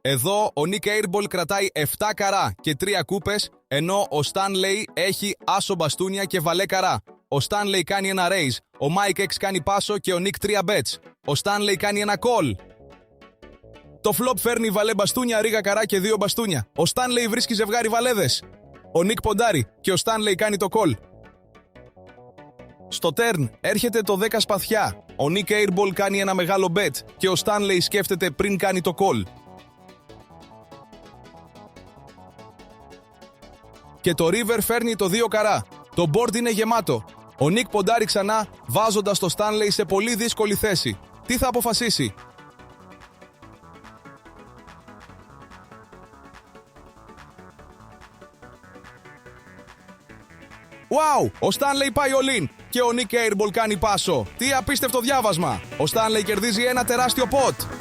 Εδώ ο Nick Airball κρατάει 7 καρά και 3 κούπες, ενώ ο Stanley έχει άσο μπαστούνια και βαλέ καρά. Ο Stanley κάνει ένα raise, ο Mike X κάνει πάσο και ο Nick 3 bets. Ο Stanley κάνει ένα call. Το flop φέρνει βαλέ μπαστούνια, ρίγα καρά και 2 μπαστούνια. Ο Stanley βρίσκει ζευγάρι βαλέδες. Ο Nick ποντάρει και ο Stanley κάνει το call. Στο turn έρχεται το 10 σπαθιά. Ο Nick Airball κάνει ένα μεγάλο bet και ο Stanley σκέφτεται πριν κάνει το call. Και το river φέρνει το 2 καρά. Το board είναι γεμάτο. Ο Nick ποντάρει ξανά, βάζοντας το Stanley σε πολύ δύσκολη θέση. Τι θα αποφασίσει? Wow! Ο Stanley πάει all in και ο Nick Airball κάνει πάσο. Τι απίστευτο διάβασμα! Ο Stanley κερδίζει ένα τεράστιο pot.